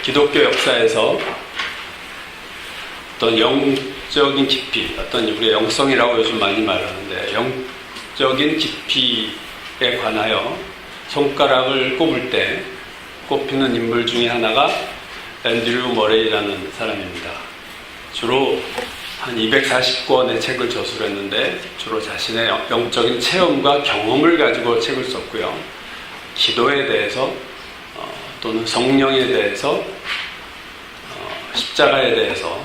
기독교 역사에서 어떤 영적인 깊이, 어떤 우리의 영성이라고 요즘 많이 말하는데 영적인 깊이에 관하여 손가락을 꼽을 때 꼽히는 인물 중에 하나가 앤드류 머레이라는 사람입니다. 주로 한 240권의 책을 저술했는데 주로 자신의 영적인 체험과 경험을 가지고 책을 썼고요. 기도에 대해서 또는 성령에 대해서 십자가에 대해서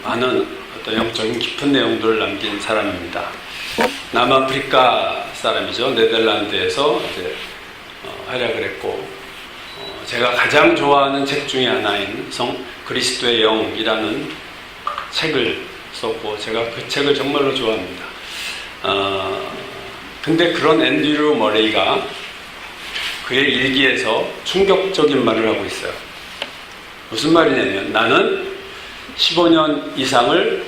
많은 어떤 영적인 깊은 내용들을 남긴 사람입니다. 남아프리카 사람이죠. 네덜란드에서 이제 활약을 했고 제가 가장 좋아하는 책 중에 하나인 그리스도의 영이라는 책을 썼고 제가 그 책을 정말로 좋아합니다. 근데 그런 앤드류 머레이가 그의 일기에서 충격적인 말을 하고 있어요. 무슨 말이냐면 나는 15년 이상을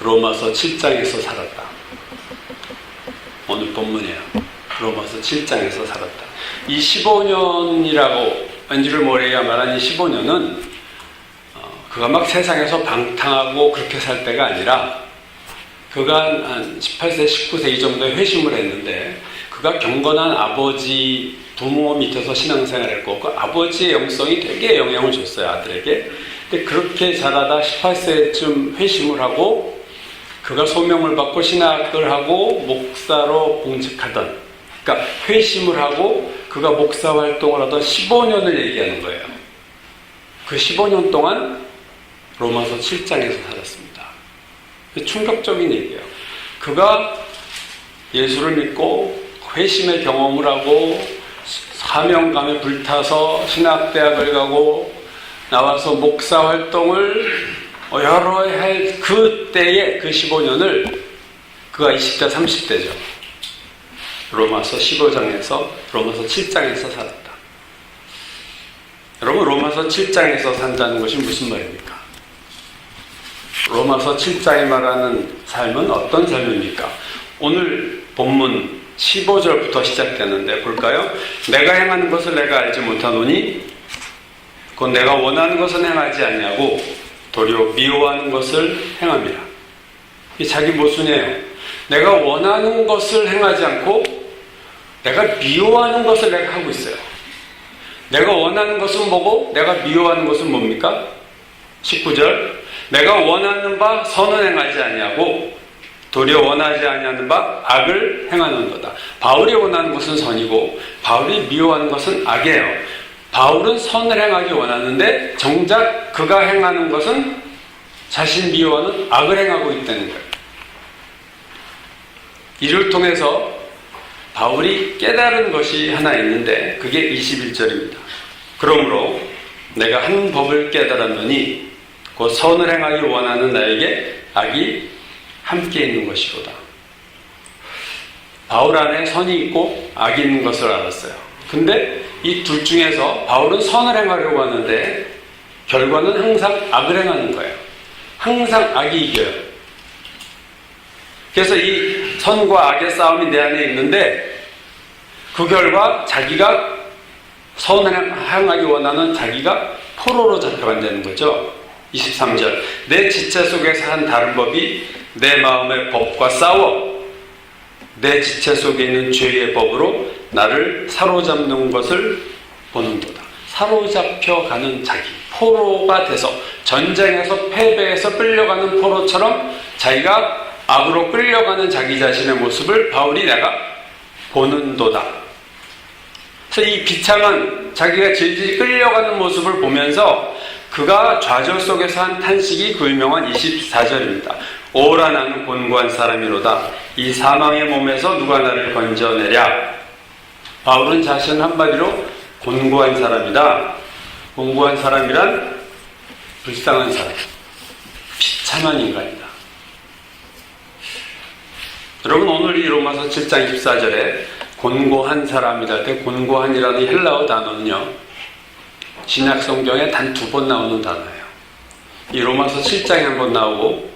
로마서 7장에서 살았다. 오늘 본문이에요. 로마서 7장에서 살았다. 이 15년이라고 앤드류 머레이가 말한 이 15년은 그가 막 세상에서 방탕하고 그렇게 살 때가 아니라 그가 한 18세, 19세 이 정도에 회심을 했는데 그가 경건한 아버지, 부모 밑에서 신앙생활을 했고 그 아버지의 영성이 되게 영향을 줬어요, 아들에게. 근데 그렇게 자라다 18세쯤 회심을 하고 그가 소명을 받고 신학을 하고 목사로 봉직하던, 그러니까 회심을 하고 그가 목사 활동을 하던 15년을 얘기하는 거예요. 그 15년 동안 로마서 7장에서 살았습니다. 충격적인 얘기예요. 그가 예수를 믿고 회심의 경험을 하고 사명감에 불타서 신학대학을 가고 나와서 목사 활동을 여러 해 할 그때의 그 15년을 그가 20대, 30대죠. 로마서 15장에서 로마서 7장에서 살았다. 여러분, 로마서 7장에서 산다는 것이 무슨 말입니까? 로마서 7장이 말하는 삶은 어떤 삶입니까? 오늘 본문 15절부터 시작되는데 볼까요? 내가 행하는 것을 내가 알지 못하노니 곧 내가 원하는 것은 행하지 않냐고 도리어 미워하는 것을 행함이라. 이 자기 모순이에요. 내가 원하는 것을 행하지 않고 내가 미워하는 것을 내가 하고 있어요. 내가 원하는 것은 뭐고 내가 미워하는 것은 뭡니까? 19절 내가 원하는 바 선은 행하지 않냐고 도리어 원하지 아니하는 바 악을 행하는 거다. 바울이 원하는 것은 선이고 바울이 미워하는 것은 악이에요. 바울은 선을 행하기 원하는데 정작 그가 행하는 것은 자신 미워하는 악을 행하고 있다는 거예요. 이를 통해서 바울이 깨달은 것이 하나 있는데 그게 21절입니다. 그러므로 내가 한 법을 깨달았노니 곧 선을 행하기 원하는 나에게 악이 함께 있는 것이로다. 바울 안에 선이 있고 악이 있는 것을 알았어요. 근데 이 둘 중에서 바울은 선을 행하려고 하는데 결과는 항상 악을 행하는 거예요. 항상 악이 이겨요. 그래서 이 선과 악의 싸움이 내 안에 있는데 그 결과 자기가 선을 행하기 원하는 자기가 포로로 잡혀간다는 거죠. 23절 내 지체 속에서 한 다른 법이 내 마음의 법과 싸워 내 지체 속에 있는 죄의 법으로 나를 사로잡는 것을 보는도다. 사로잡혀가는 자기, 포로가 돼서 전쟁에서 패배해서 끌려가는 포로처럼 자기가 악으로 끌려가는 자기 자신의 모습을 바울이 내가 보는도다. 그래서 이 비참한 자기가 질질 끌려가는 모습을 보면서 그가 좌절 속에서 한 탄식이 그 유명한 24절입니다. 오라 나는 곤고한 사람이로다. 이 사망의 몸에서 누가 나를 건져내랴. 바울은 자신을 한마디로 곤고한 사람이다. 곤고한 사람이란 불쌍한 사람, 비참한 인간이다. 여러분, 오늘 이 로마서 7장 24절에 곤고한 사람이다 할 때 곤고한이라는 헬라어 단어는요 신약 성경에 단 2번 나오는 단어예요. 이 로마서 7장에 한번 나오고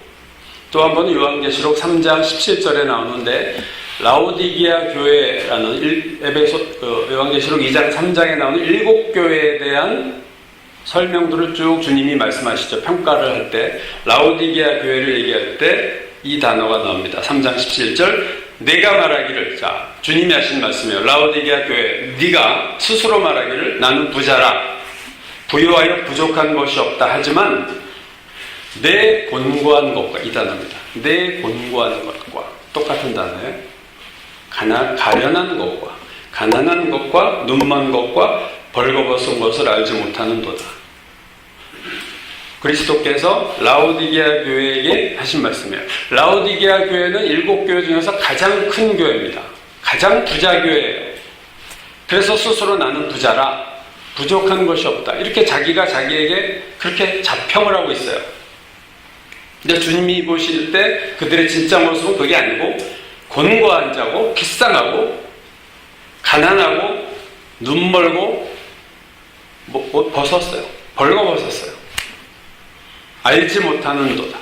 또 한 번은 요한계시록 3장 17절에 나오는데 라오디게아 교회라는 요한계시록 2장 3장에 나오는 7 교회에 대한 설명들을 쭉 주님이 말씀하시죠. 평가를 할 때 라오디게아 교회를 얘기할 때 이 단어가 나옵니다. 3장 17절 내가 말하기를, 자 주님이 하신 말씀이에요. 라오디게아 교회, 네가 스스로 말하기를 나는 부자라, 부유하여 부족한 것이 없다 하지만 내 곤고한 것과, 이 단어입니다. 내 곤고한 것과 똑같은 단어예요. 가련한 것과 가난한 것과 눈먼 것과 벌거벗은 것을 알지 못하는도다. 그리스도께서 라오디게아 교회에게 하신 말씀이에요. 라오디게아 교회는 7교회 중에서 가장 큰 교회입니다. 가장 부자 교회예요. 그래서 스스로 나는 부자라, 부족한 것이 없다, 이렇게 자기가 자기에게 그렇게 자평을 하고 있어요. 근데 주님이 보실 때 그들의 진짜 모습은 그게 아니고 곤고한 자고 비상하고 가난하고 눈멀고 옷 벗었어요. 벌거벗었어요. 알지 못하는도다.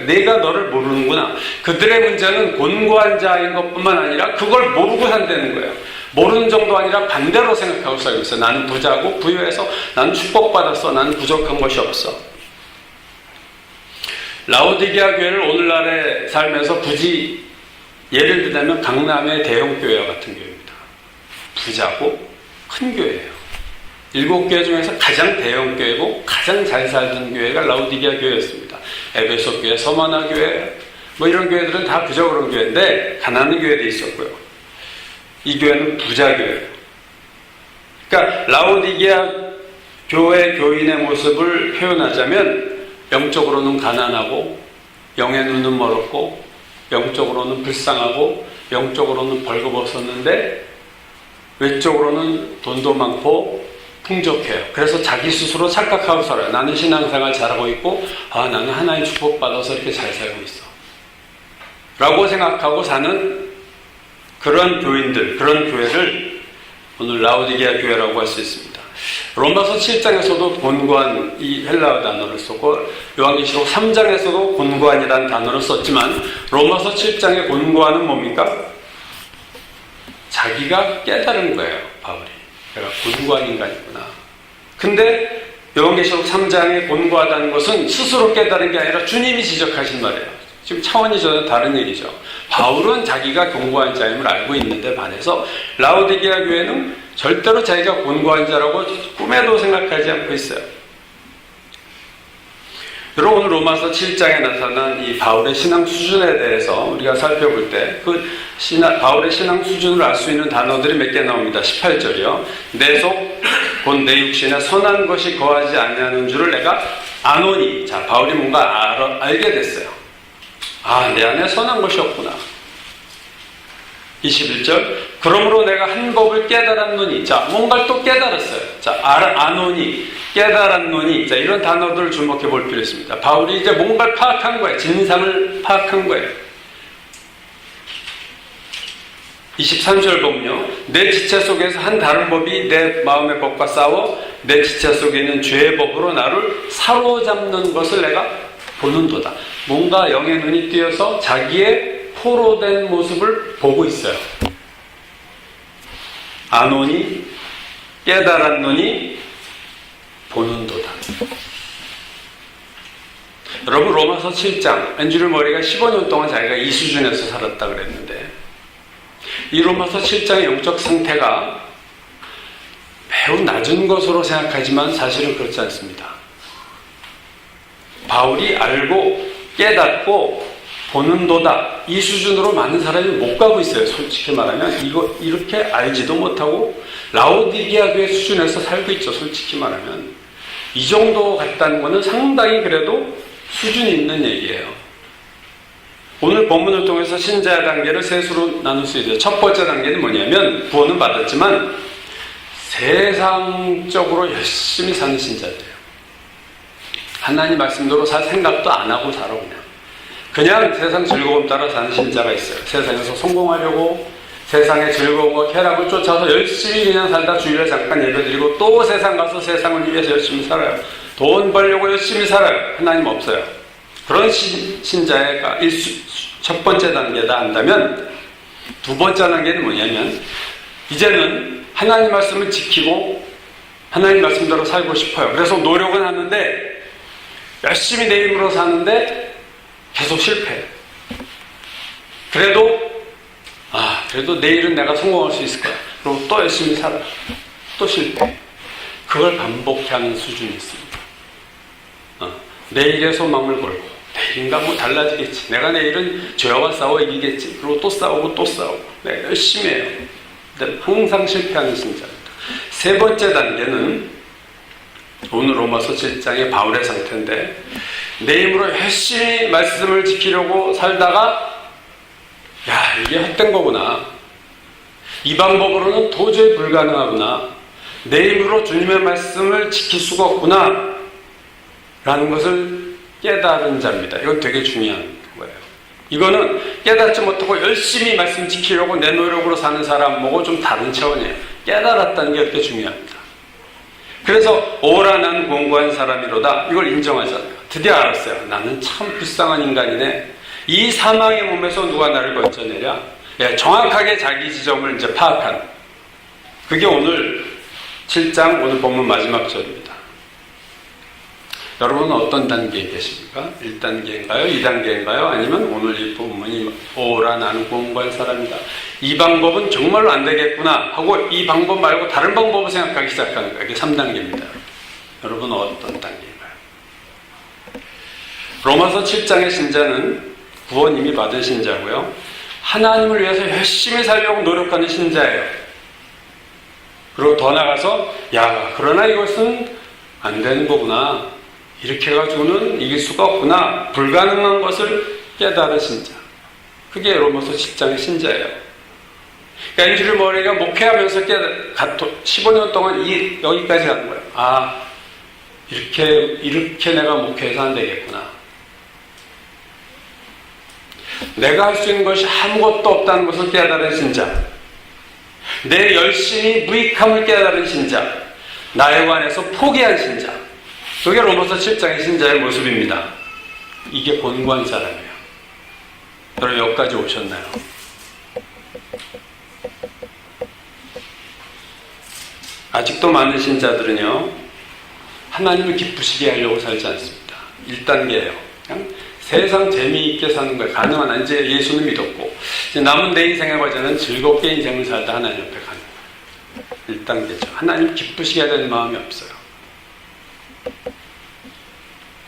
내가 너를 모르는구나. 그들의 문제는 곤고한 자인 것뿐만 아니라 그걸 모르고 산다는 거예요. 모르는 정도 아니라 반대로 생각하고 살고 있어요. 나는 부자고 부유해서 나는 축복받았어. 나는 부족한 것이 없어. 라오디게아 교회를 오늘날의 삶에서 굳이 예를 들자면 강남의 대형 교회와 같은 교회입니다. 부자고 큰 교회예요. 7교회 중에서 가장 대형 교회고 가장 잘 살던 교회가 라오디게아 교회였습니다. 에베소 교회, 서머나 교회, 이런 교회들은 다 부자 그런 교회인데 가난한 교회도 있었고요. 이 교회는 부자 교회예요. 그러니까 라오디게아 교회 교인의 모습을 표현하자면 영적으로는 가난하고 영의 눈은 멀었고 영적으로는 불쌍하고 영적으로는 벌거벗었는데 외적으로는 돈도 많고 풍족해요. 그래서 자기 스스로 착각하고 살아요. 나는 신앙생활 잘하고 있고 나는 하나님 축복받아서 이렇게 잘 살고 있어 라고 생각하고 사는 그런 교인들, 그런 교회를 오늘 라오디게아 교회라고 할 수 있습니다. 로마서 7장에서도 곤고한 이 헬라어 단어를 썼고 요한계시록 3장에서도 곤고한이라는 단어를 썼지만 로마서 7장의 곤고한은 뭡니까? 자기가 깨달은 거예요. 바울이 내가 곤고한 인간이구나. 근데 요한계시록 3장에 곤고하다는 것은 스스로 깨달은 게 아니라 주님이 지적하신 말이에요. 지금 차원이 전혀 다른 얘기죠. 바울은 자기가 곤고한 자임을 알고 있는데 반해서 라오디게아 교회는 절대로 자기가 곤고한 자라고 꿈에도 생각하지 않고 있어요. 여러분 오늘 로마서 7장에 나타난 이 바울의 신앙 수준에 대해서 우리가 살펴볼 때 바울의 신앙 수준을 알 수 있는 단어들이 몇 개 나옵니다. 18절이요. 내 속 곧 내 육신에 선한 것이 거하지 아니하는 줄을 내가 아노니. 자, 바울이 뭔가 알게 됐어요. 내 안에 선한 것이 없구나. 21절 그러므로 내가 한 법을 깨달았노니. 자, 뭔가를 또 깨달았어요. 자, 아노니, 깨달았노니. 자, 이런 단어들을 주목해 볼 필요 있습니다. 바울이 이제 뭔가를 파악한 거예요. 진상을 파악한 거예요. 23절 보면요. 내 지체 속에서 한 다른 법이 내 마음의 법과 싸워 내 지체 속에 있는 죄의 법으로 나를 사로잡는 것을 내가 보는도다. 뭔가 영의 눈이 띄어서 자기의 포로된 모습을 보고 있어요. 아노니, 깨달았노니, 보는도다. 여러분 로마서 7장 앤드류 머리가 15년 동안 자기가 이 수준에서 살았다 그랬는데 이 로마서 7장의 영적 상태가 매우 낮은 것으로 생각하지만 사실은 그렇지 않습니다. 바울이 알고 깨닫고 보는도다. 이 수준으로 많은 사람이 못 가고 있어요. 솔직히 말하면 이렇게 알지도 못하고 라오디게아 교회 수준에서 살고 있죠. 솔직히 말하면 이 정도 같다는 것은 상당히 그래도 수준이 있는 얘기예요. 오늘 본문을 통해서 신자의 단계를 셋으로 나눌 수 있어요. 첫 번째 단계는 뭐냐면 구원은 받았지만 세상적으로 열심히 사는 신자들이에요. 하나님 말씀대로 살 생각도 안 하고 살아 그냥 세상 즐거움 따라 사는 신자가 있어요. 세상에서 성공하려고 세상의 즐거움과 쾌락을 쫓아서 열심히 그냥 살다 주일에 잠깐 예배드리고 또 세상 가서 세상을 위해서 열심히 살아요. 돈 벌려고 열심히 살아요. 하나님 없어요. 그런 신자가 첫 번째 단계다 한다면 두 번째 단계는 뭐냐면 이제는 하나님 말씀을 지키고 하나님 말씀대로 살고 싶어요. 그래서 노력은 하는데 열심히 내 힘으로 사는데 계속 실패해요. 그래도 내일은 내가 성공할 수 있을 거야. 그리고 또 열심히 살아. 또 실패해. 그걸 반복하는 수준이 있습니다. 내일의 소망을 걸고 내일인가 뭐 달라지겠지. 내가 내일은 죄와 싸워 이기겠지. 그리고 또 싸우고 또 싸우고 내가 열심히 해요. 근데 항상 실패하는 신자입니다. 세 번째 단계는 오늘 로마서 7장의 바울의 상태인데 내 힘으로 열심히 말씀을 지키려고 살다가 이게 헛된 거구나. 이 방법으로는 도저히 불가능하구나. 내 힘으로 주님의 말씀을 지킬 수가 없구나 라는 것을 깨달은 자입니다. 이건 되게 중요한 거예요. 이거는 깨닫지 못하고 열심히 말씀 지키려고 내 노력으로 사는 사람하고 좀 다른 차원이에요. 깨달았다는 게 그렇게 중요합니다. 그래서 오라 난 공고한 사람이로다 이걸 인정하잖아요. 드디어 알았어요. 나는 참 불쌍한 인간이네. 이 사망의 몸에서 누가 나를 건져내랴. 정확하게 자기 지점을 이제 파악한 그게 오늘 7장 오늘 본문 마지막 절입니다. 여러분은 어떤 단계에 계십니까? 1단계인가요? 2단계인가요? 아니면 오늘 이 본문이 오라 나는 공고한 사람이다. 이 방법은 정말로 안 되겠구나 하고 이 방법 말고 다른 방법을 생각하기 시작하는 거예요. 이게 3단계입니다. 여러분은 어떤 단계인가요? 로마서 7장의 신자는 구원 이미 받은 신자고요. 하나님을 위해서 열심히 살려고 노력하는 신자예요. 그리고 더 나가서 그러나 이것은 안 되는 거구나. 이렇게 해가지고는 이길 수가 없구나. 불가능한 것을 깨달은 신자. 그게 로마서 7장의 신자예요. 그러니까 앤드류 머레이가 목회하면서 15년 동안 여기까지 간 거예요. 이렇게 내가 목회해서 안 되겠구나. 내가 할 수 있는 것이 아무것도 없다는 것을 깨달은 신자. 내 열심히 무익함을 깨달은 신자. 나에 관해서 포기한 신자. 그게 로마서 7장의 신자의 모습입니다. 이게 본고한 사람이에요. 여러분 여기까지 오셨나요? 아직도 많은 신자들은요 하나님을 기쁘시게 하려고 살지 않습니다. 1단계예요. 그냥 세상 재미있게 사는 거예요. 가능한 한 이제 예수는 믿었고 이제 남은 내 인생의 과정은 즐겁게 인생을 살다 하나님 옆에 가는 거예요. 1단계죠. 하나님 기쁘시게 하려는 마음이 없어요.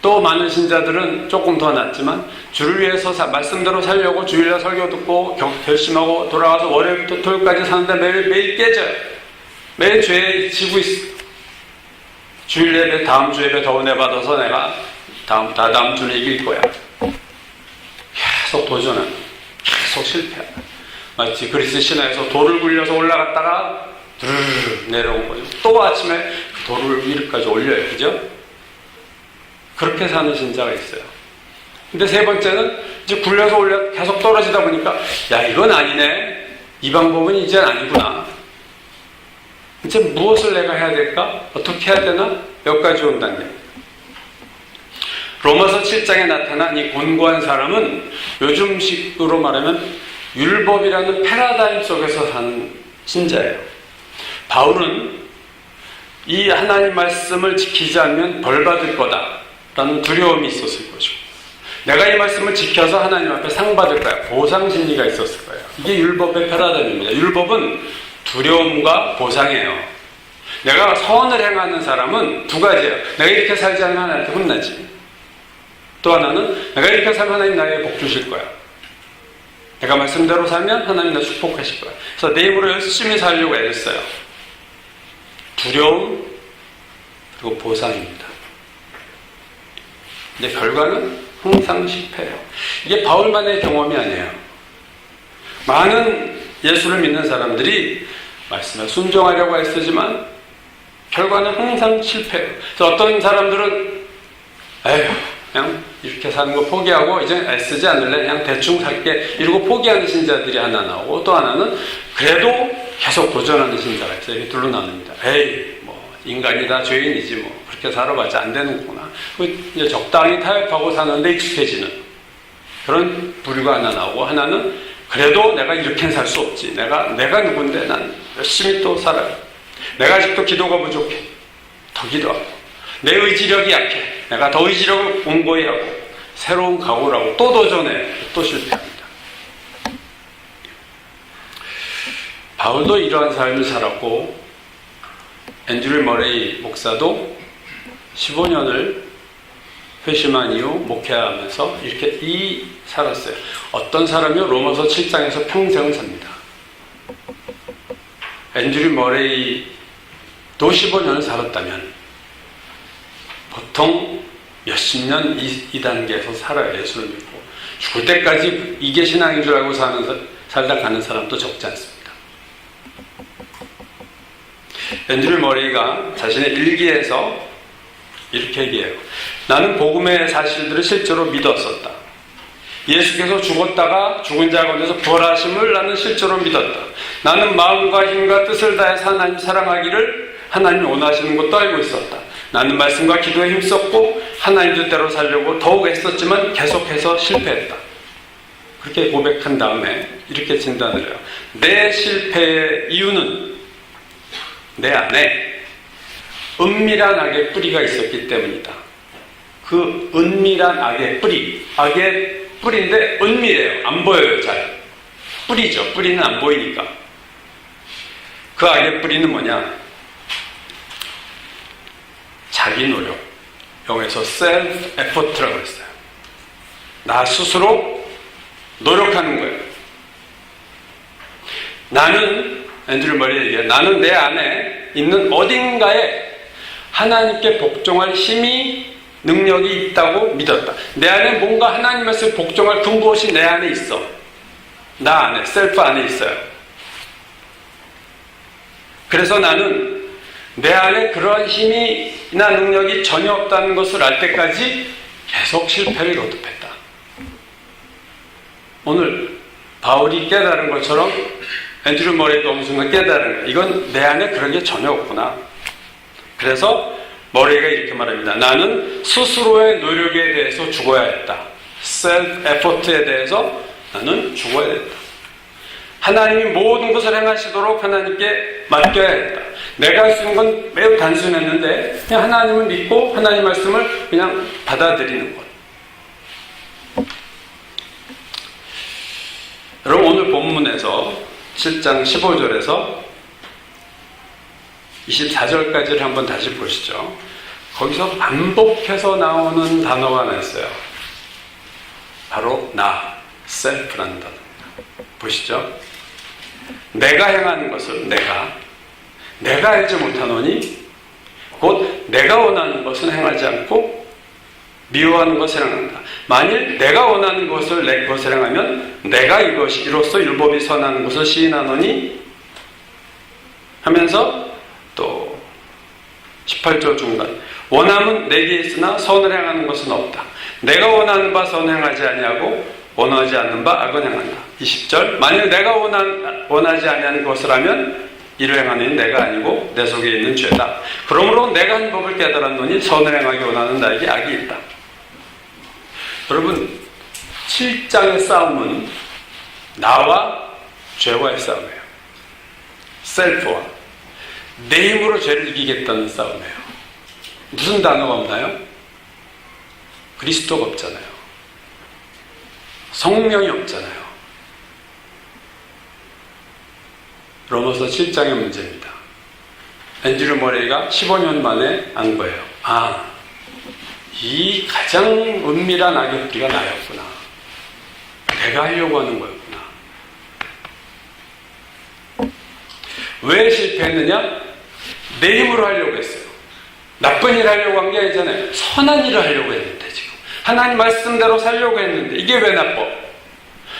또 많은 신자들은 조금 더 낫지만 주를 위해서 말씀대로 살려고 주일날 설교 듣고 결심하고 돌아가서 월요일부터 토요일까지 사는데 매일 깨져요. 매일 죄에 지고 있어. 주일 예배 다음 주 예배 더 은혜 받아서 내가 다음 주는 이길 거야. 계속 도전하는 계속 실패하는 마치 그리스 신화에서 돌을 굴려서 올라갔다가 드르르 내려온 거죠. 또 아침에 그 돌을 위로까지 올려요. 그죠? 그렇게 사는 신자가 있어요. 근데 세 번째는 이제 굴려서 올려 계속 떨어지다 보니까 이건 아니네. 이 방법은 이제 아니구나. 이제 무엇을 내가 해야 될까? 어떻게 해야 되나? 여기까지 온다는 거예요. 로마서 7장에 나타난 이 곤고한 사람은 요즘식으로 말하면 율법이라는 패러다임 속에서 사는 신자예요. 바울은 이 하나님 말씀을 지키지 않으면 벌 받을 거다라는 두려움이 있었을 것이고 내가 이 말씀을 지켜서 하나님 앞에 상 받을 거야. 보상 심리가 있었을 거예요. 이게 율법의 패러다임입니다. 율법은 두려움과 보상이에요. 내가 선을 행하는 사람은 두 가지예요. 내가 이렇게 살지 않으면 하나님한테 혼나지. 또 하나는 내가 이렇게 살면 하나님 나에게 복 주실 거야. 내가 말씀대로 살면 하나님 나 축복하실 거야. 그래서 내 힘으로 열심히 살려고 애썼어요. 두려움 그리고 보상입니다. 근데 결과는 항상 실패해요. 이게 바울만의 경험이 아니에요. 많은 예수를 믿는 사람들이 말씀에 순종하려고 애쓰지만 결과는 항상 실패해요. 그래서 어떤 사람들은 그냥 이렇게 사는 거 포기하고 이제 애쓰지 않을래 그냥 대충 살게 이러고 포기하는 신자들이 하나 나오고 또 하나는 그래도 계속 도전하는 신자가 있어요. 이렇게 둘로 나눕니다. 뭐 인간이다 죄인이지 뭐 그렇게 살아봤자 안 되는구나. 이제 적당히 타협하고 사는데 익숙해지는 그런 부류가 하나 나오고 하나는 그래도 내가 이렇게는 살 수 없지. 내가 누군데 난 열심히 또 살아요. 내가 아직도 기도가 부족해. 더 기도하고, 내 의지력이 약해, 내가 더 의지력을 공고히 하고 새로운 각오를 하고 또 도전해, 또 실패합니다. 바울도 이러한 삶을 살았고 앤드류 머레이 목사도 15년을 회심한 이후 목회하면서 이렇게 살았어요. 어떤 사람이 로마서 7장에서 평생을 삽니다. 앤드류 머레이도 15년을 살았다면 보통 몇십 년 이 단계에서 살아야 예수를 믿고 죽을 때까지 이게 신앙인 줄 알고 살다 가는 사람도 적지 않습니다. 앤드류 머레이가 자신의 일기에서 이렇게 얘기해요. 나는 복음의 사실들을 실제로 믿었었다. 예수께서 죽었다가 죽은 자 가운데서 부활하심을 나는 실제로 믿었다. 나는 마음과 힘과 뜻을 다해서 하나님 사랑하기를 하나님이 원하시는 것도 알고 있었다. 나는 말씀과 기도에 힘썼고 하나님 뜻대로 살려고 더욱 애썼지만 계속해서 실패했다. 그렇게 고백한 다음에 이렇게 진단을 해요. 내 실패의 이유는 내 안에 은밀한 악의 뿌리가 있었기 때문이다. 그 은밀한 악의 뿌리, 악의 뿌리인데 은밀해요. 안 보여요, 잘. 뿌리죠. 뿌리는 안 보이니까. 그 악의 뿌리는 뭐냐? 자기 노력. 영어에서 self effort라고 했어요. 나 스스로 노력하는 거예요. 나는, 앤드류 머레이 얘기해요. 나는 내 안에 있는 어딘가에 하나님께 복종할 힘이, 능력이 있다고 믿었다. 내 안에 뭔가 하나님 말씀에 복종할 근무것이 내 안에 있어. 나 안에, 셀프 안에 있어요. 그래서 나는 내 안에 그러한 힘이나 능력이 전혀 없다는 것을 알 때까지 계속 실패를 거듭했다. 오늘 바울이 깨달은 것처럼 앤드류 머레이도 어느 순간 깨달은 거예요. 이건 내 안에 그런 게 전혀 없구나. 그래서 머레이가 이렇게 말합니다. 나는 스스로의 노력에 대해서 죽어야 했다. 셀프 에포트에 대해서 나는 죽어야 했다. 하나님이 모든 것을 행하시도록 하나님께 맡겨야 했다. 내가 할 수 있는 건 매우 단순했는데 그냥 하나님을 믿고 하나님 말씀을 그냥 받아들이는 것. 여러분 오늘 본문에서 7장 15절에서 24절까지를 한번 다시 보시죠. 거기서 반복해서 나오는 단어가 하나 있어요. 바로 나, 셀프라는 단어입니다. 보시죠. 내가 행하는 것을 내가 알지 못하노니 곧 내가 원하는 것은 행하지 않고 미워하는 것을 행한다. 만일 내가 원하는 것을 내 것을 행하면 내가 이로써 율법이 선하는 것을 시인하노니 하면서 또 18절 중간 원함은 내게 있으나 선을 행하는 것은 없다. 내가 원하는 바 선을 행하지 아니하고 원하지 않는 바 악은 행한다. 20절 만일 내가 원하지 아니하는 것을 하면 이를 행하는 내가 아니고 내 속에 있는 죄다. 그러므로 내가 한 법을 깨달았노니 선을 행하기 원하는 나에게 악이 있다. 여러분 7장의 싸움은 나와 죄와의 싸움이에요. 셀프와 내 힘으로 죄를 이기겠다는 싸움이에요. 무슨 단어가 없나요? 그리스도가 없잖아요. 성령이 없잖아요. 로마서 7장의 문제입니다. 앤드류 머레이가 15년 만에 안 거예요. 이 가장 은밀한 악의 뿌리가 나였구나. 내가 하려고 하는 거였구나. 왜 실패했느냐? 내 힘으로 하려고 했어요. 나쁜 일 하려고 한 게 아니잖아요. 선한 일을 하려고 했는데 지금. 하나님 말씀대로 살려고 했는데 이게 왜 나빠?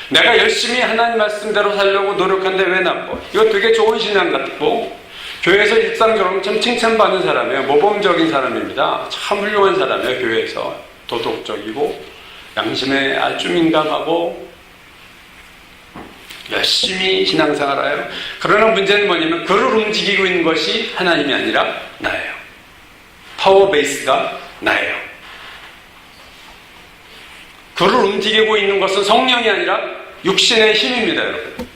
내가 열심히 하나님 말씀대로 살려고 노력하는데 왜 나빠? 이거 되게 좋은 신앙 같고 교회에서 일상적으로 참 칭찬받는 사람이에요. 모범적인 사람입니다. 참 훌륭한 사람이에요. 교회에서 도덕적이고 양심에 아주 민감하고 열심히 신앙생활해요. 그러나 문제는 뭐냐면 그를 움직이고 있는 것이 하나님이 아니라 나예요. 파워 베이스가 나예요. 그를 움직이고 있는 것은 성령이 아니라 육신의 힘입니다, 여러분.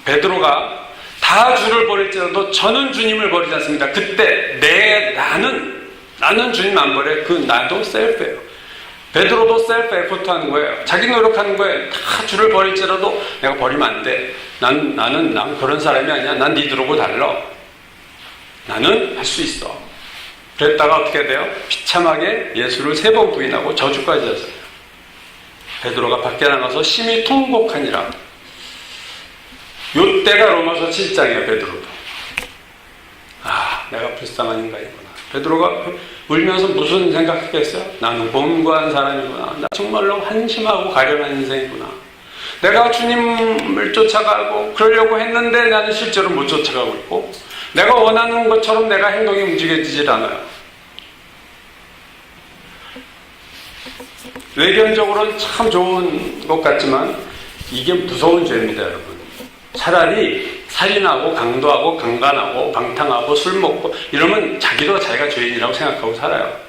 베드로가 다 다 주를 버릴지라도 저는 주님을 버리지 않습니다. 그때 나는 주님 안 버려요. 그 나도 셀프예요. 베드로도 셀프 에포트 하는 거예요. 자기 노력하는 거예요. 다 주를 버릴지라도 내가 버리면 안 돼. 난 그런 사람이 아니야. 난 니들하고 달라. 나는 할 수 있어. 그랬다가 어떻게 돼요? 비참하게 예수를 3번 부인하고 저주까지 했어요. 베드로가 밖에 나가서 심히 통곡하니라. 요때가 로마서 7장이에요. 베드로도. 내가 불쌍한 인간이구나. 베드로가 울면서 무슨 생각했겠어요? 나는 곤고한 사람이구나. 나 정말로 한심하고 가련한 인생이구나. 내가 주님을 쫓아가고 그러려고 했는데 나는 실제로 못 쫓아가고 있고, 내가 원하는 것처럼 내가 행동이 움직여지질 않아요. 외견적으로는 참 좋은 것 같지만 이게 무서운 죄입니다, 여러분. 차라리 살인하고 강도하고 강간하고 방탕하고 술 먹고 이러면 자기가 죄인이라고 생각하고 살아요.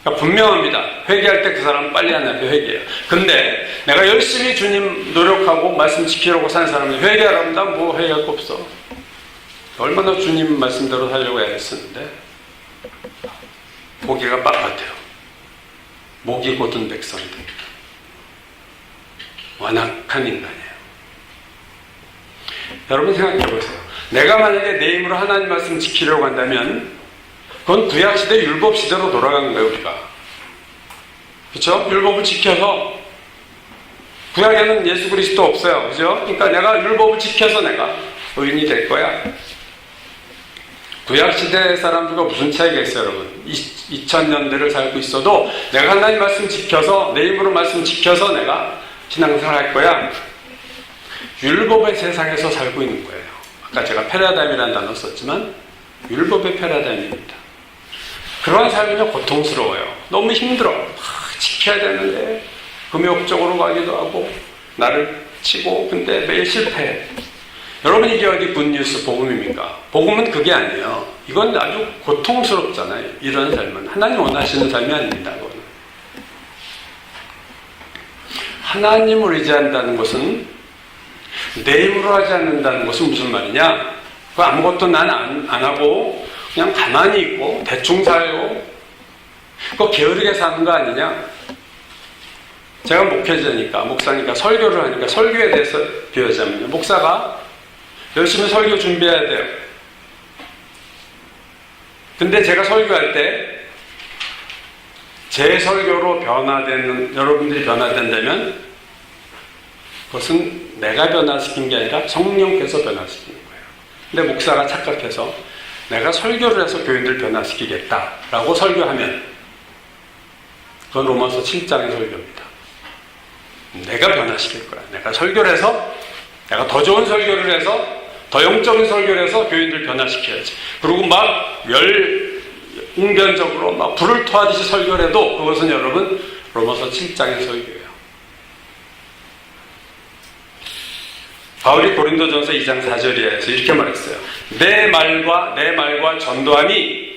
그러니까 분명합니다. 회개할 때 그 사람은 빨리 하나님께 회개해요. 근데 내가 열심히 주님 노력하고 말씀 지키려고 사는 사람은 회개하라면 난 뭐 회개할 거 없어. 얼마나 주님 말씀대로 살려고 애쓰는데 보기가 빳빳해요. 목이 곧은 백성들. 완악한 인간이에요. 여러분 생각해 보세요. 내가 만약에 내 힘으로 하나님 말씀 지키려고 한다면 그건 구약시대 율법시대로 돌아가는 거예요, 우리가. 그렇죠? 율법을 지켜서 구약에는 예수 그리스도 없어요. 그죠? 그러니까 내가 율법을 지켜서 내가 의인이 될 거야. 구약시대 사람들과 무슨 차이가 있어요, 여러분? 2000년대를 살고 있어도 내가 하나님 말씀 지켜서 내 힘으로 말씀 지켜서 내가 신앙생활 할 거야. 율법의 세상에서 살고 있는 거예요. 아까 제가 패러다임이라는 단어 썼지만 율법의 패러다임입니다. 그러한 삶이면 고통스러워요. 너무 힘들어. 지켜야 되는데 금욕적으로 가기도 하고 나를 치고 근데 매일 실패해. 여러분 이게 어디 굿뉴스 복음입니까? 복음은 그게 아니에요. 이건 아주 고통스럽잖아요. 이런 삶은 하나님 원하시는 삶이 아닙니다. 그거는. 하나님을 의지한다는 것은 내 힘으로 하지 않는다는 것은 무슨 말이냐? 그 아무것도 난 안 하고 그냥 가만히 있고 대충 살고 그거 게으르게 사는 거 아니냐? 제가 목회자니까 목사니까 설교를 하니까 설교에 대해서 비유하자면요. 목사가 열심히 설교 준비해야 돼요. 근데 제가 설교할 때 제 설교로 변화되는 여러분들이 변화된다면 그것은 내가 변화시킨 게 아니라 성령께서 변화시키는 거예요. 근데 목사가 착각해서 내가 설교를 해서 교인들 변화시키겠다라고 설교하면 그건 로마서 7장의 설교입니다. 내가 변화시킬 거야. 내가 설교를 해서 내가 더 좋은 설교를 해서 더 영적인 설교를 해서 교인들 변화시켜야지. 그리고 막 웅변적으로 막 불을 토하듯이 설교를 해도 그것은 여러분 로마서 7장의 설교예요. 바울이 고린도전서 2장 4절에서 이렇게 말했어요. 내 말과 전도함이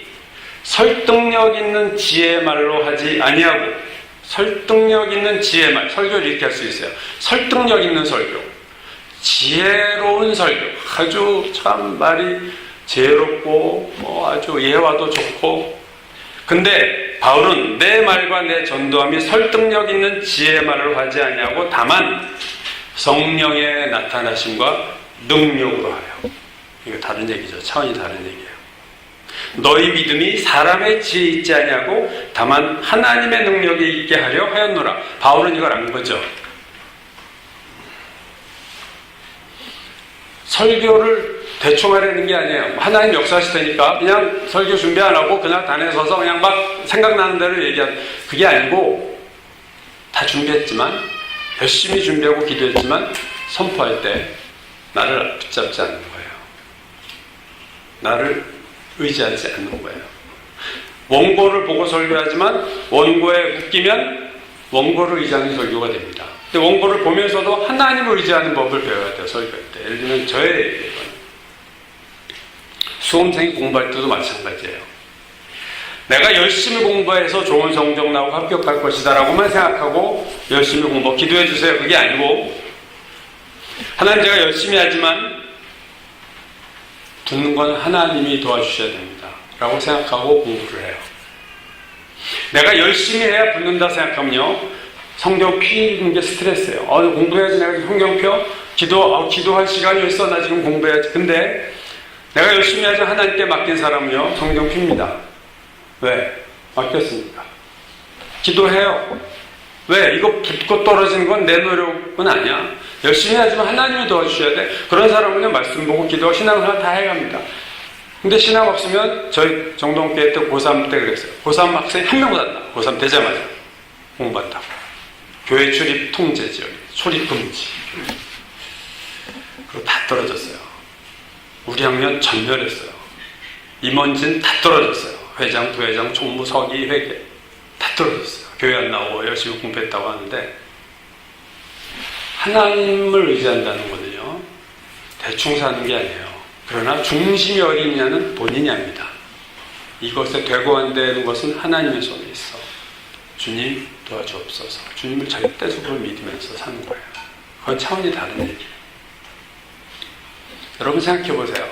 설득력 있는 지혜의 말로 하지 아니하고 설득력 있는 지혜의 말, 설교를 이렇게 할 수 있어요. 설득력 있는 설교, 지혜로운 설교, 아주 참 말이 지혜롭고 아주 예화도 좋고. 근데 바울은 내 말과 내 전도함이 설득력 있는 지혜의 말을 하지 아니하고 다만 성령의 나타나심과 능력으로 하여. 이거 다른 얘기죠. 차원이 다른 얘기예요. 너희 믿음이 사람의 지혜 있지 아니하고 다만 하나님의 능력이 있게 하려 하였노라. 바울은 이걸 안 거죠. 설교를 대충 하려는 게 아니에요. 하나님 역사하시다니까 그냥 설교 준비 안 하고 그냥 단에 서서 그냥 막 생각나는 대로 얘기하는 그게 아니고 다 준비했지만 열심히 준비하고 기도했지만 선포할 때 나를 붙잡지 않는 거예요. 나를 의지하지 않는 거예요. 원고를 보고 설교하지만 원고에 묶이면 원고를 의지하는 설교가 됩니다. 근데 원고를 보면서도 하나님을 의지하는 법을 배워야 돼요. 설교할 때. 예를 들면 저의 얘기예요. 수험생이 공부할 때도 마찬가지예요. 내가 열심히 공부해서 좋은 성적 나오고 합격할 것이다 라고만 생각하고 열심히 공부, 기도해 주세요. 그게 아니고 하나님 제가 열심히 하지만 붙는 건 하나님이 도와주셔야 됩니다. 라고 생각하고 공부를 해요. 내가 열심히 해야 붙는다 생각하면요, 성경 피는 게 스트레스예요. 공부해야지. 내가 성경 펴? 기도할 시간이 있어. 나 지금 공부해야지. 근데 내가 열심히 하지 하나님께 맡긴 사람은요, 성경 핍니다. 왜? 맡겼으니까. 기도해요. 왜? 이거 붙고 떨어지는 건 내 노력은 아니야. 열심히 하지만 하나님이 도와주셔야 돼. 그런 사람은요, 말씀 보고 기도, 신앙생활 다 해갑니다. 근데 신앙 없으면 저희 정동교회 때 고3 때 그랬어요. 고3 학생이 한 명도 안 나와. 고3 되자마자 공부한다고. 교회 출입 통제지, 출입 금지. 그리고 다 떨어졌어요. 우리 학년 전멸했어요. 임원진 다 떨어졌어요. 회장, 부회장, 총무, 서기, 회계 다 떨어졌어요. 교회 안 나오고 열심히 공부했다고 하는데, 하나님을 의지한다는 거는요, 대충 사는 게 아니에요. 그러나 중심이 어디냐는 본인이 압니다. 이것에 되고 안 되는 것은 하나님의 손에 있어. 주님 도와주옵소서. 주님을 절대적으로 믿으면서 사는 거예요. 그건 차원이 다른 얘기예요. 여러분 생각해 보세요.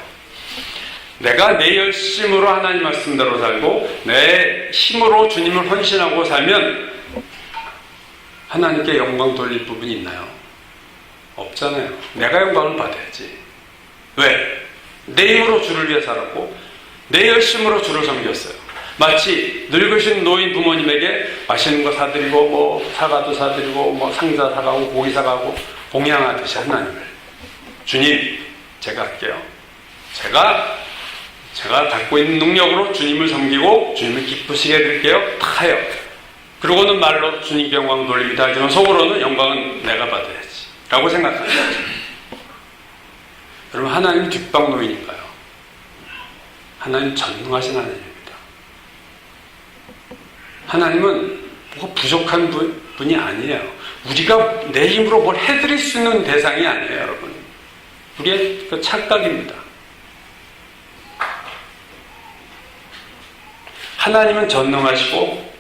내가 내 열심으로 하나님 말씀대로 살고 내 힘으로 주님을 헌신하고 살면 하나님께 영광 돌릴 부분이 있나요? 없잖아요. 내가 영광을 받아야지. 왜? 내 힘으로 주를 위해 살았고 내 열심으로 주를 섬겼어요. 마치 늙으신 노인 부모님에게 맛있는 거 사드리고 뭐 사과도 사드리고 뭐 상자 사가고 고기 사가고 봉양하듯이 하나님을, 주님 제가 할게요. 제가 갖고 있는 능력으로 주님을 섬기고 주님을 기쁘시게 해드릴게요. 다 해요. 그러고는 말로 주님께 영광 돌립니다. 하지만 속으로는 영광은 내가 받아야지 라고 생각합니다. 여러분, 하나님은 뒷방노인인가요? 하나님 전능하신 하나님입니다. 하나님은 뭐가 부족한 분이 아니에요. 우리가 내 힘으로 뭘 해드릴 수 있는 대상이 아니에요, 여러분. 우리의 그 착각입니다. 하나님은 전능하시고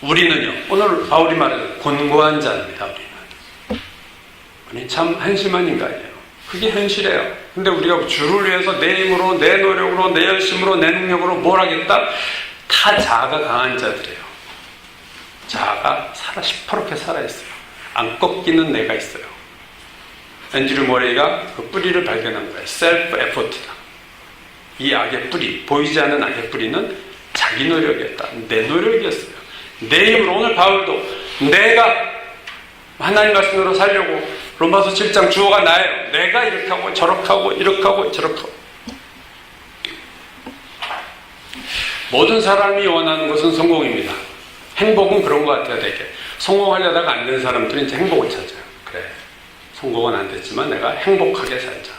우리는요, 오늘 바울이 말하는 곤고한 자입니다. 우리는 참 한심한 인간이에요. 그게 현실이에요. 근데 우리가 주를 위해서 내 힘으로, 내 노력으로, 내 열심으로, 내 능력으로 뭘 하겠다? 다 자아가 강한 자들이에요. 자아가 시퍼렇게 살아있어요. 안 꺾이는 내가 있어요. 앤드류 모레이가 그 뿌리를 발견한 거예요. 셀프 에포트다. 이 악의 뿌리, 보이지 않는 악의 뿌리는 자기 노력이었다. 내 노력이었어요. 내 힘으로, 오늘 바울도 내가 하나님 말씀으로 살려고 로마서 7장 주어가 나예요. 내가 이렇게 하고 저렇게 하고 이렇게 하고 저렇게 하고. 모든 사람이 원하는 것은 성공입니다. 행복은 그런 것 같아요. 되게 성공하려다가 안 된 사람들은 이제 행복을 찾아요. 그래, 성공은 안 됐지만 내가 행복하게 살자.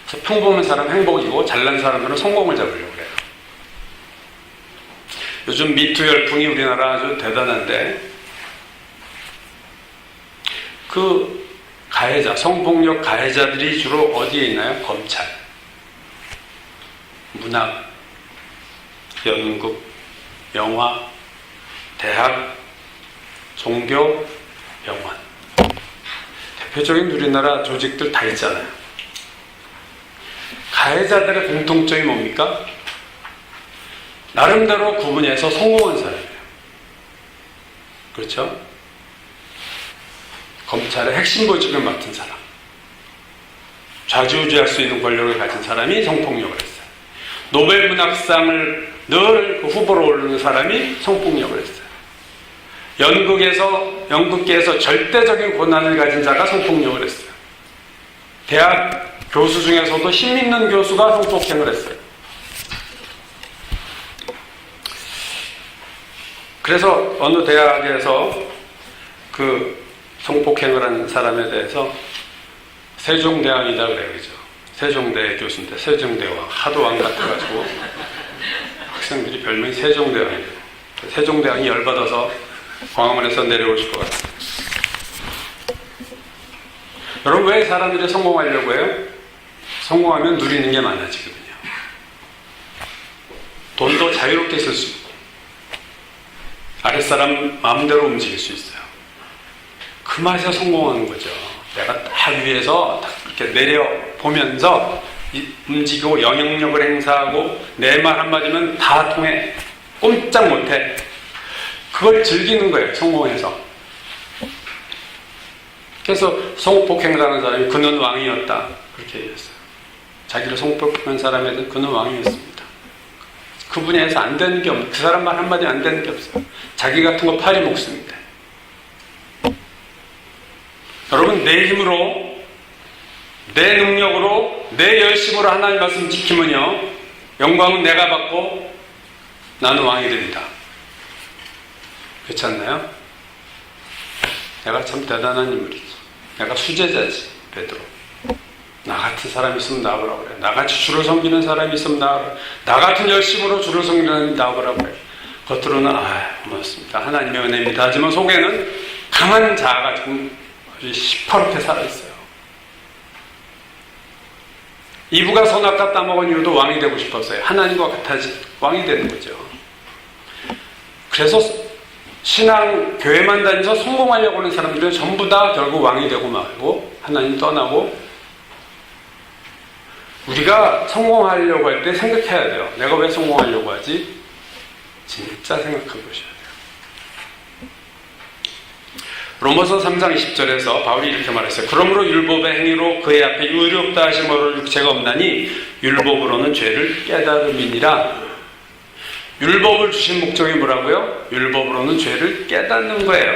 그래서 평범한 사람 행복이고 잘난 사람들은 성공을 잡으려고 그래요. 요즘 미투 열풍이 우리나라 아주 대단한데, 그 가해자, 성폭력 가해자들이 주로 어디에 있나요? 검찰, 문학, 연극, 영화, 대학, 종교, 병원. 대표적인 우리나라 조직들 다 있잖아요. 가해자들의 공통점이 뭡니까? 나름대로 구분해서 성공한 사람이에요. 그렇죠? 검찰의 핵심 보직을 맡은 사람, 좌지우지할 수 있는 권력을 가진 사람이 성폭력을 했어요. 노벨 문학상을 늘 후보로 오르는 사람이 성폭력을 했어요. 연극계에서 절대적인 권한을 가진 자가 성폭력을 했어요. 대학 교수 중에서도 힘 있는 교수가 성폭행을 했어요. 그래서 어느 대학에서 그 성폭행을 한 사람에 대해서 세종대왕이다 그래요. 그죠? 세종대 교수인데 세종대왕, 하도 왕 같아가지고 학생들이 별명이 세종대왕이에요. 세종대왕이 열받아서 광화문에서 내려오실 것 같아요. 여러분, 왜 사람들이 성공하려고 해요? 성공하면 누리는 게 많아지거든요. 돈도 자유롭게 쓸 수 있고 아랫사람 마음대로 움직일 수 있어요. 그 맛에 성공하는 거죠. 내가 딱 위에서 딱 이렇게 내려보면서 움직이고 영향력을 행사하고 내 말 한마디면 다 통해. 꼼짝 못해. 그걸 즐기는 거예요. 성공해서. 그래서 성폭행당한 사람이 그는 왕이었다. 그렇게 얘기했어요. 자기를 성폭행한 사람에는 그는 왕이었습니다. 그 분야에서 안 되는 게 없어요. 그 사람 말 한마디 안 되는 게 없어요. 자기 같은 거 팔이 목숨인데. 여러분, 내 힘으로, 내 능력으로, 내 열심으로 하나님 말씀 지키면요, 영광은 내가 받고 나는 왕이 됩니다. 그렇지 않나요? 내가 참 대단한 인물이지. 내가 수제자지, 베드로. 나 같은 사람이 있으면 나오라고 그래. 나같이 주를 섬기는 사람이 있으면 나오라고 그래. 나 같은 열심으로 주를 섬기는 나오라고 그래. 겉으로는 고맙습니다. 하나님의 은혜입니다. 하지만 속에는 강한 자아가 지금 아주 시퍼렇게 살아있어요. 이브가 선악과 따먹은 이유도 왕이 되고 싶었어요. 하나님과 같아지 왕이 되는 거죠. 그래서 신앙, 교회만 다니면서 성공하려고 하는 사람들은 전부 다 결국 왕이 되고 말고 하나님 떠나고, 우리가 성공하려고 할 때 생각해야 돼요. 내가 왜 성공하려고 하지? 진짜 생각해 보셔야 돼요. 로마서 3장 20절에서 바울이 이렇게 말했어요. 그러므로 율법의 행위로 그의 앞에 의롭다 하심으로 육체가 없나니 율법으로는 죄를 깨달음이니라. 율법을 주신 목적이 뭐라고요? 율법으로는 죄를 깨닫는 거예요.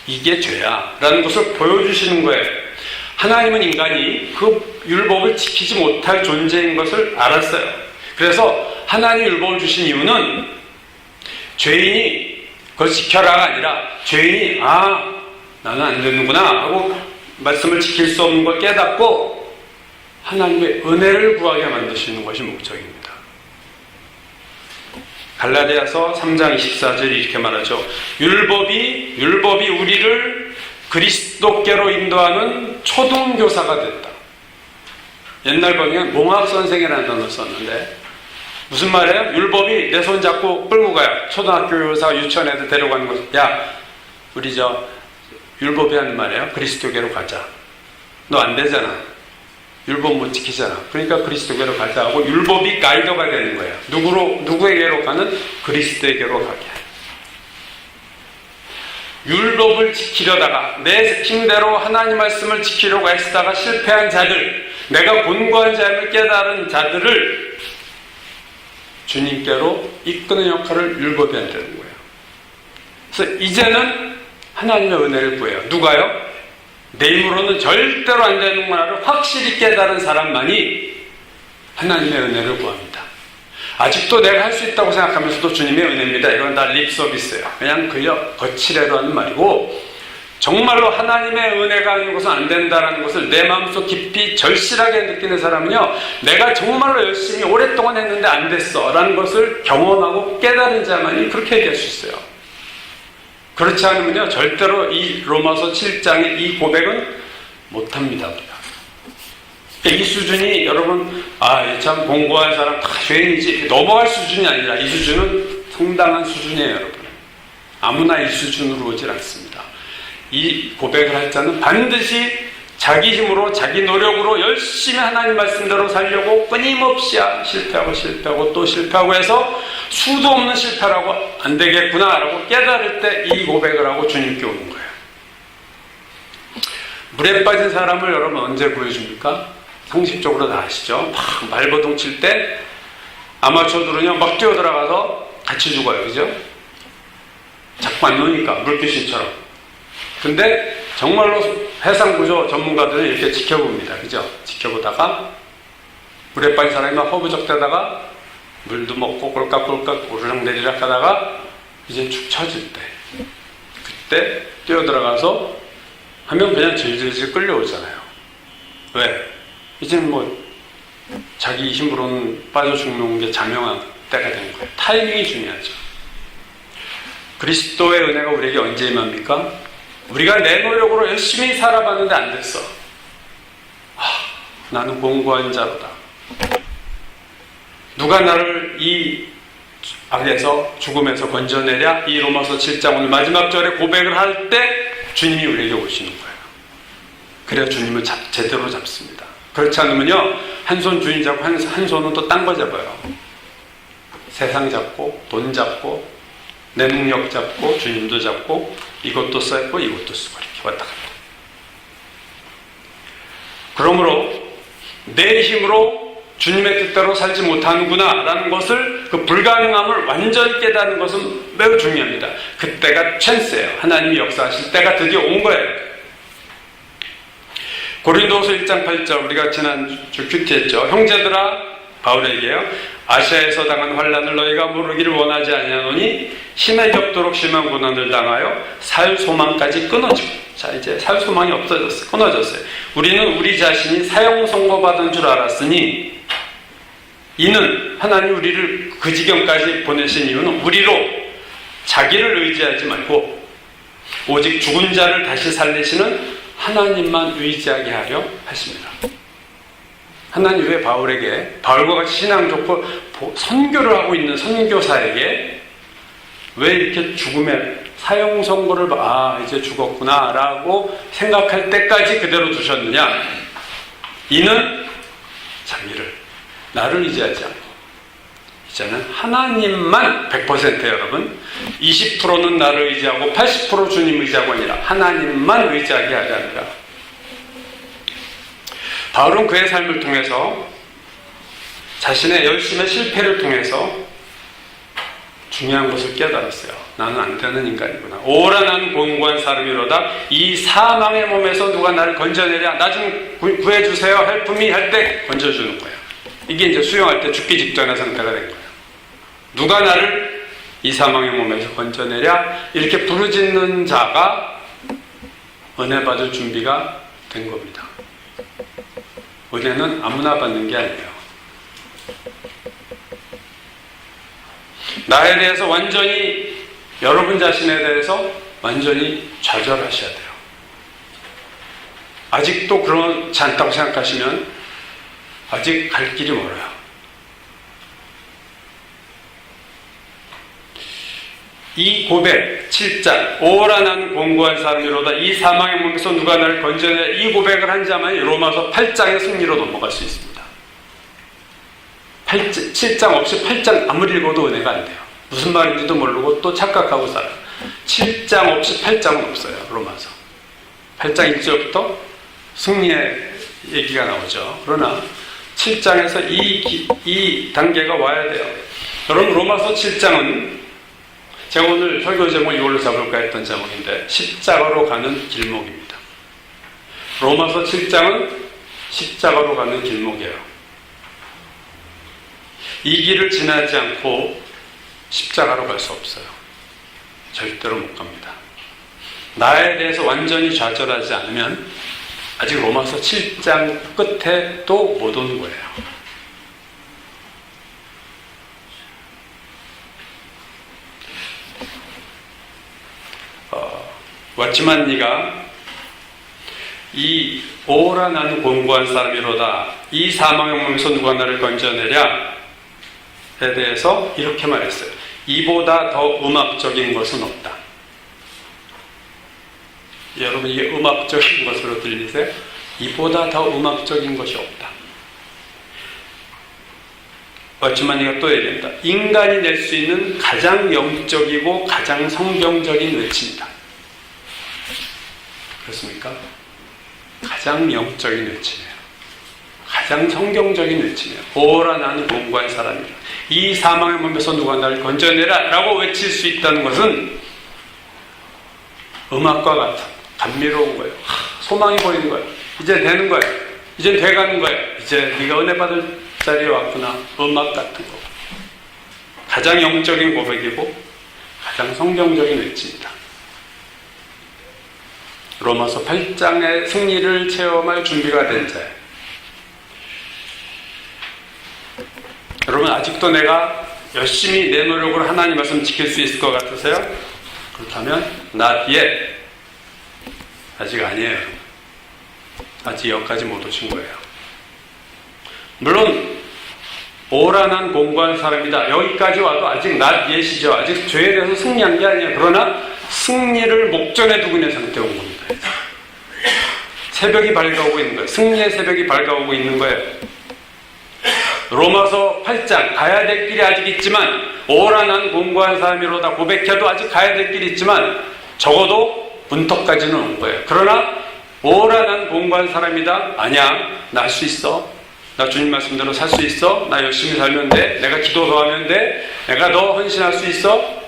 이게 죄야 라는 것을 보여주시는 거예요. 하나님은 인간이 그 율법을 지키지 못할 존재인 것을 알았어요. 그래서 하나님 율법을 주신 이유는 죄인이 그걸 지켜라가 아니라 죄인이 나는 안 되는구나 하고 말씀을 지킬 수 없는 걸 깨닫고 하나님의 은혜를 구하게 만드시는 것이 목적입니다. 갈라디아서 3장 24절이 이렇게 말하죠. 율법이 우리를 그리스도께로 인도하는 초등교사가 됐다. 옛날 번역엔 몽학선생이라는 단어를 썼는데 무슨 말이에요? 율법이 내 손 잡고 끌고 가요. 초등학교 교사 유치원 애들 데려가는 거죠. 야, 우리 율법이 하는 말이에요. 그리스도께로 가자. 너 안 되잖아. 율법 못 지키잖아. 그러니까 그리스도께로 가자 하고 율법이 가이더가 되는 거예요. 누구에게로 가는? 그리스도에게로 가게. 율법을 지키려다가 내 힘대로 하나님 말씀을 지키려고 애쓰다가 실패한 자들, 내가 곤고한 자임을 깨달은 자들을 주님께로 이끄는 역할을 율법이 한다는 거예요. 그래서 이제는 하나님의 은혜를 구해요. 누가요? 내 힘으로는 절대로 안 되는구나를 확실히 깨달은 사람만이 하나님의 은혜를 구합니다. 아직도 내가 할 수 있다고 생각하면서도 주님의 은혜입니다. 이건 다 립 서비스예요. 그냥 거칠애로 하는 말이고, 정말로 하나님의 은혜가 있는 것은 안 된다는 것을 내 마음속 깊이 절실하게 느끼는 사람은요, 내가 정말로 열심히 오랫동안 했는데 안 됐어 라는 것을 경험하고 깨달은 자만이 그렇게 얘기할 수 있어요. 그렇지 않으면요, 절대로 이 로마서 7장의 이 고백은 못합니다. 이 수준이 여러분, 참 공고한 사람 다 죄인이지 넘어갈 수준이 아니라 이 수준은 상당한 수준이에요. 여러분, 아무나 이 수준으로 오질 않습니다. 이 고백을 할 자는 반드시 자기 힘으로 자기 노력으로 열심히 하나님 말씀대로 살려고 끊임없이 실패하고 또 실패하고 해서 수도 없는 실패라고 안 되겠구나 라고 깨달을 때 이 고백을 하고 주님께 오는 거예요. 물에 빠진 사람을 여러분 언제 구해줍니까? 상식적으로 다 아시죠? 막 말버둥 칠 때 아마추어들은요 막 뛰어들어가서 같이 죽어요. 그죠? 자꾸 안 노니까 물귀신처럼. 근데 정말로 해상구조 전문가들은 이렇게 지켜봅니다. 그죠? 지켜보다가 물에 빠진 사람이 막 허부적대다가 물도 먹고 꼴깍꼴깍 오르락내리락 하다가 이제 축 처질 때, 그때 뛰어들어가서 하면 그냥 질질질 끌려오잖아요. 왜? 이제는 자기 힘으로는 빠져 죽는 게 자명한 때가 된 거예요. 타이밍이 중요하죠. 그리스도의 은혜가 우리에게 언제 임합니까? 우리가 내 노력으로 열심히 살아봤는데 안 됐어. 나는 공고한 자로다. 누가 나를 이 악에서 죽음에서 건져내랴? 이 로마서 7장 오늘 마지막 절에 고백을 할 때 주님이 우리에게 오시는 거예요. 그래야 주님을 제대로 잡습니다. 그렇지 않으면요, 한 손 주인 잡고 한 손은 또 딴 거 잡아요. 세상 잡고, 돈 잡고, 내 능력 잡고, 주님도 잡고, 이것도 쓰고, 이것도 쓰고, 이렇게 왔다 갔다. 그러므로, 내 힘으로 주님의 뜻대로 살지 못하는구나, 라는 것을, 그 불가능함을 완전히 깨닫는 것은 매우 중요합니다. 그때가 찬스예요. 하나님이 역사하실 때가 드디어 온 거예요. 고린도후서 1장 8절 우리가 지난주 큐티했죠. 형제들아, 바울에게요, 아시아에서 당한 환난을 너희가 모르기를 원하지 아니하노니 힘에 겹도록 심한 고난을 당하여 살 소망까지 끊어지고. 자, 이제 살 소망이 없어졌어요. 끊어졌어요. 우리는 우리 자신이 사형 선고받은 줄 알았으니, 이는 하나님 우리를 그 지경까지 보내신 이유는 우리로 자기를 의지하지 말고 오직 죽은 자를 다시 살리시는 하나님만 의지하게 하려 하십니다. 하나님 왜 바울과 같이 신앙 좋고 선교를 하고 있는 선교사에게 왜 이렇게 죽음의 사형 선고를 이제 죽었구나 라고 생각할 때까지 그대로 두셨느냐? 이는 자기를, 나를 의지하지 않고 이제는 하나님만 100%예요, 여러분. 20%는 나를 의지하고 80% 주님 의지하고 아니라 하나님만 의지하게 하지 않으라. 바울은 그의 삶을 통해서 자신의 열심의 실패를 통해서 중요한 것을 깨달았어요. 나는 안 되는 인간이구나. 오라 나는 공고한 사람이로다. 이 사망의 몸에서 누가 나를 건져내랴. 나 좀 구해주세요. 헬프미 할 때 건져주는 거예요. 이게 이제 수용할 때 죽기 직전의 상태가 된 거예요. 누가 나를 이 사망의 몸에서 건져내랴. 이렇게 부르짖는 자가 은혜 받을 준비가 된 겁니다. 은혜는 아무나 받는 게 아니에요. 나에 대해서 완전히, 여러분 자신에 대해서 완전히 좌절하셔야 돼요. 아직도 그렇지 않다고 생각하시면 아직 갈 길이 멀어요. 이 고백 7장 오라 나는 공고한 사람이로다. 이 사망의 몸에서 누가 나를 건져내. 이 고백을 한 자만이 로마서 8장의 승리로 넘어갈 수 있습니다. 7장 없이 8장 아무리 읽어도 은혜가 안 돼요. 무슨 말인지도 모르고 또 착각하고 살아요. 7장 없이 8장은 없어요. 로마서 8장 1절부터 승리의 얘기가 나오죠. 그러나 7장에서 이 단계가 와야 돼요. 여러분, 로마서 7장은 제가 오늘 설교 제목 이걸로 잡을까 했던 제목인데 십자가로 가는 길목입니다. 로마서 7장은 십자가로 가는 길목이에요. 이 길을 지나지 않고 십자가로 갈 수 없어요. 절대로 못 갑니다. 나에 대해서 완전히 좌절하지 않으면 아직 로마서 7장 끝에 또 못 오는 거예요. 왔지만 네가 이 오라 나는 공고한 사람이로다. 이 사망의 몸에서 누가 나를 건져내랴 에 대해서 이렇게 말했어요. 이보다 더 음악적인 것은 없다. 여러분, 이게 음악적인 것으로 들리세요? 이보다 더 음악적인 것이 없다. 어찌만 이가 또 얘기합니다. 인간이 낼 수 있는 가장 영적이고 가장 성경적인 외침이다. 그렇습니까? 가장 영적인 외침이에요. 가장 성경적인 외침이에요. 오라 나는 공고한 사람이라. 이 사망의 몸에서 누가 나를 건져내라 라고 외칠 수 있다는 것은 음악과 같은 감미로운 거예요. 소망이 보이는 거예요. 이제 되는 거예요. 이제 돼가는 거예요. 이제 네가 은혜 받을 자리에 왔구나. 음악 같은 거. 가장 영적인 고백이고 가장 성경적인 외침이다. 로마서 8장의 승리를 체험할 준비가 된 자예요. 여러분, 아직도 내가 열심히 내 노력으로 하나님 말씀 지킬 수 있을 것 같으세요? 그렇다면 not yet. 아직 아니에요. 아직 여기까지 못 오신 거예요. 물론 오란한 공부한 사람이다. 여기까지 와도 아직 not yet이죠. 아직 죄에 대해서 승리한 게 아니에요. 그러나 승리를 목전에 두고 있는 상태에 온 겁니다. 새벽이 밝아오고 있는 거예요. 승리의 새벽이 밝아오고 있는 거예요. 로마서 8장 가야 될 길이 아직 있지만 오라 난 공고한 사람이로다 고백해도 아직 가야 될 길이 있지만 적어도 문턱까지는 온 거예요. 그러나 오라 난 공고한 사람이다. 아니야, 나 할 수 있어. 나 주님 말씀대로 살 수 있어. 나 열심히 살면 돼. 내가 기도 더 하면 돼. 내가 더 헌신할 수 있어.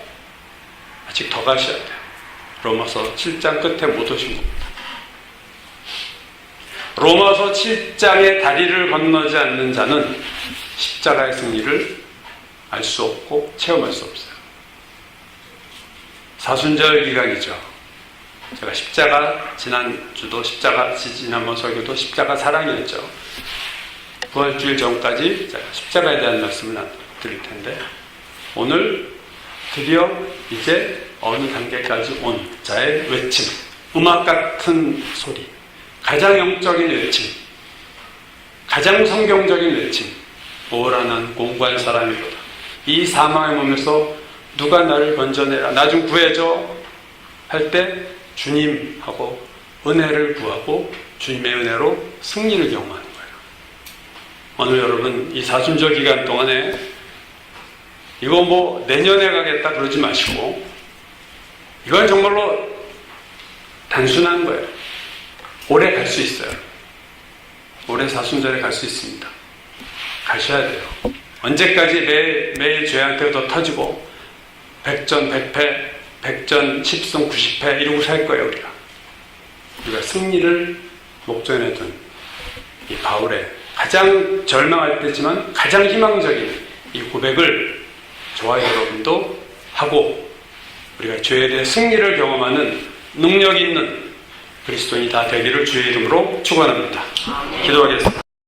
아직 더 가셔야 돼요. 로마서 7장 끝에 못 오신 겁니다. 로마서 7장의 다리를 건너지 않는 자는 십자가의 승리를 알 수 없고 체험할 수 없어요. 사순절 기간이죠. 제가 십자가 지난주도 지난번 설교도 십자가 사랑이었죠. 부활주일 전까지 제가 십자가에 대한 말씀을 드릴 텐데 오늘 드디어 이제 어느 단계까지 온 자의 외침, 음악 같은 소리, 가장 영적인 외침, 가장 성경적인 외침, 오라 난 공고한 사람이로다. 이 사망의 몸에서 누가 나를 건져내라, 나 좀 구해줘 할 때 주님하고 은혜를 구하고 주님의 은혜로 승리를 경험하는 거예요. 오늘 여러분 이 사순절 기간 동안에 이거 뭐 내년에 가겠다 그러지 마시고 이건 정말로 단순한 거예요. 올해 갈 수 있어요. 올해 사순절에 갈 수 있습니다. 가셔야 돼요. 언제까지 매일 죄한테 더 터지고 백전 백패, 백전 10승 90패 이러고 살 거예요. 우리가 승리를 목전에 둔 이 바울의 가장 절망할 때지만 가장 희망적인 이 고백을 저와 여러분도 하고 우리가 죄에 대해 승리를 경험하는 능력 있는 그리스도인이 다 되기를 주의 이름으로 축원합니다. 기도하겠습니다.